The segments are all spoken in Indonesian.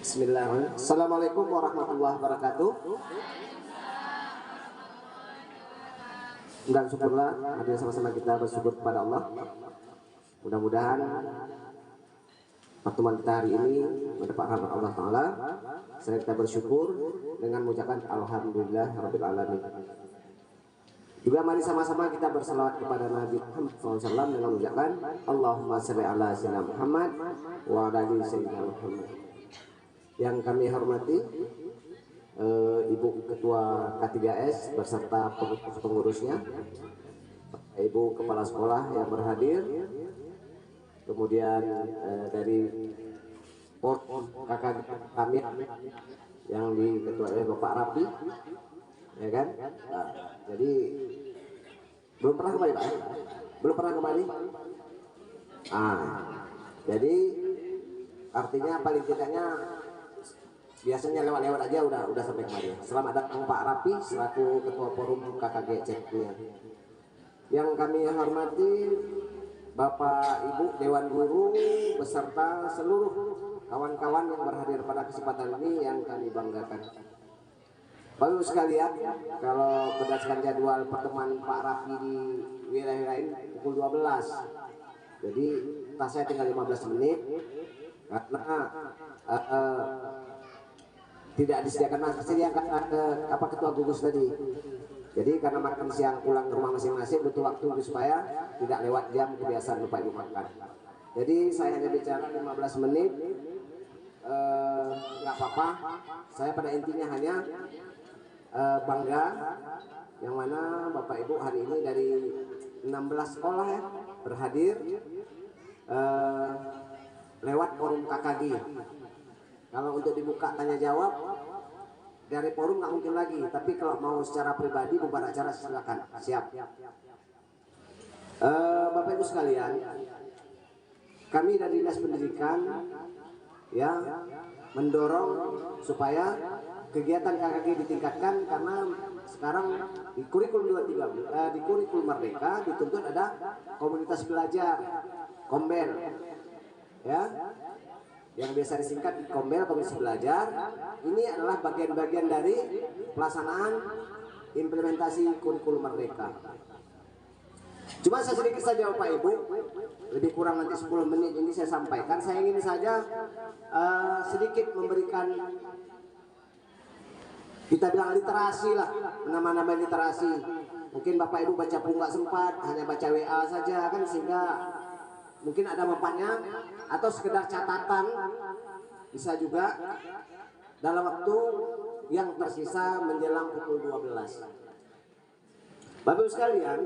Bismillahirrahmanirrahim. Assalamualaikum warahmatullahi wabarakatuh. Dan syukurlah hadir sama-sama kita bersyukur kepada Allah. Mudah-mudahan pertemuan kita hari ini mendapat rahmat Allah Ta'ala. Selain kita bersyukur dengan mengucapkan Alhamdulillah Rabbil Alamin. Juga mari sama-sama kita berselawat kepada Nabi Muhammad SAW dengan mengucapkan Allahumma shalli ala sayyidina Muhammad wa ala ali sayyidina Muhammad. Yang kami hormati Ibu Ketua K3S beserta pengurusnya, Ibu Kepala Sekolah yang berhadir, kemudian dari kakak kami yang diketuai Bapak Rapi, ya kan? Nah, jadi belum pernah kembali Pak? Belum pernah kembali? Jadi artinya paling tidaknya biasanya lewat-lewat aja udah sampai kemari. Selamat datang Pak Rapi selaku Ketua Forum KKG Ceknya. Yang kami hormati Bapak Ibu Dewan Guru beserta seluruh kawan-kawan yang berhadir pada kesempatan ini yang kami banggakan. Baru sekalian, kalau berdasarkan jadwal pertemuan Pak Rafi di wilayah lain pukul 12. Jadi tas saya tinggal 15 menit karena tidak disediakan apa ketua gugus tadi. Jadi karena makan siang pulang ke rumah masing-masing butuh waktu supaya tidak lewat jam kebiasaan lupa ibu makan. Jadi saya hanya bicara 15 menit, nggak apa-apa. Saya pada intinya hanya bangga yang mana Bapak Ibu hari ini dari 16 sekolah ya berhadir lewat forum KKG. Kalau untuk dibuka tanya jawab dari forum nggak mungkin lagi, tapi kalau mau secara pribadi bubar acara silakan. Siap. Bapak Ibu sekalian, kami dari Dinas Pendidikan ya mendorong supaya kegiatan KKG ditingkatkan karena sekarang di kurikulum 23 di kurikulum Merdeka dituntut ada komunitas belajar Kombel ya, yang biasa disingkat Kombel, komunitas belajar. Ini adalah bagian-bagian dari pelaksanaan implementasi kurikulum Merdeka. Cuma saya sedikit saja Bapak Ibu, lebih kurang nanti 10 menit ini saya sampaikan. Saya ingin saja sedikit memberikan, kita bilang literasi lah, nama-nama literasi. Mungkin Bapak Ibu baca pun nggak sempat, hanya baca WA saja kan, sehingga mungkin ada manfaatnya, atau sekedar catatan bisa juga dalam waktu yang tersisa menjelang pukul 12. Bapak Ibu sekalian,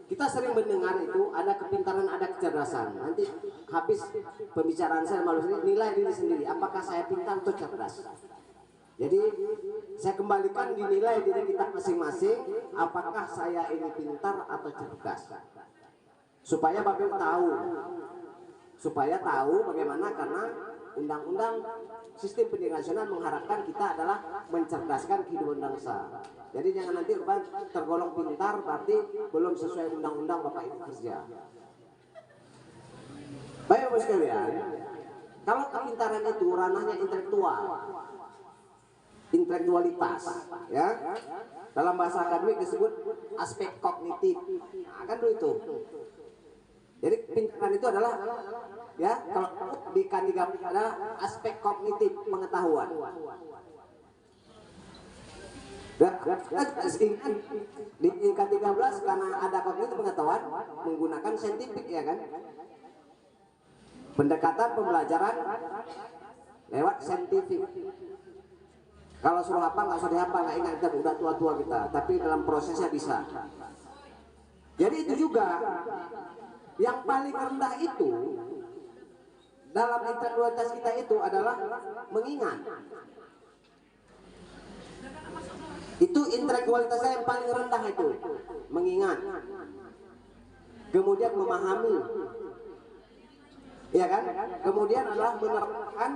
kita sering mendengar itu ada kepintaran, ada kecerdasan. Nanti habis pembicaraan saya malu nilai diri sendiri, apakah saya pintar atau cerdas. Jadi saya kembalikan dinilai diri kita masing-masing, apakah saya ini pintar atau cerdas. Supaya Bapak tahu bagaimana, karena undang-undang sistem pendidikan nasional mengharapkan kita adalah mencerdaskan kehidupan bangsa. Jadi jangan nanti tergolong pintar berarti belum sesuai undang-undang Bapak Ibu kerja. Baik Bapak sekalian, kalau kepintaran itu ranahnya intelektualitas ya, dalam bahasa akademik disebut aspek kognitif. Nah, kan itu. Jadi pintaran itu adalah ya, kalau di K3 adalah aspek kognitif pengetahuan. Di K13 karena ada kognitif pengetahuan menggunakan saintifik ya kan. Pendekatan pembelajaran lewat saintifik. Kalau suruh apa nggak usah dihafal, nggak ingat, kita udah tua-tua kita, tapi dalam prosesnya bisa. Jadi itu juga yang paling rendah itu dalam intelektualitas kita itu adalah mengingat. Itu intelektualitasnya yang paling rendah itu, mengingat. Kemudian memahami, ya kan? Kemudian adalah menerapkan,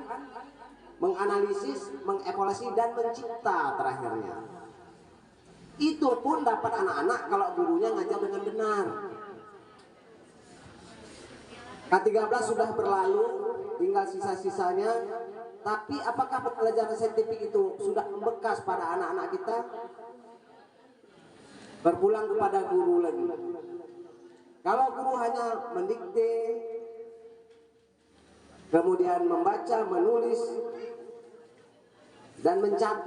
menganalisis, mengevaluasi dan mencipta terakhirnya. Itu pun dapat anak-anak kalau gurunya ngajar dengan benar. K13 sudah berlalu, tinggal sisa-sisanya. Tapi apakah pembelajaran saintifik itu sudah membekas pada anak-anak kita? Berpulang kepada guru lagi. Kalau guru hanya mendikte, kemudian membaca, menulis, dan mencatat,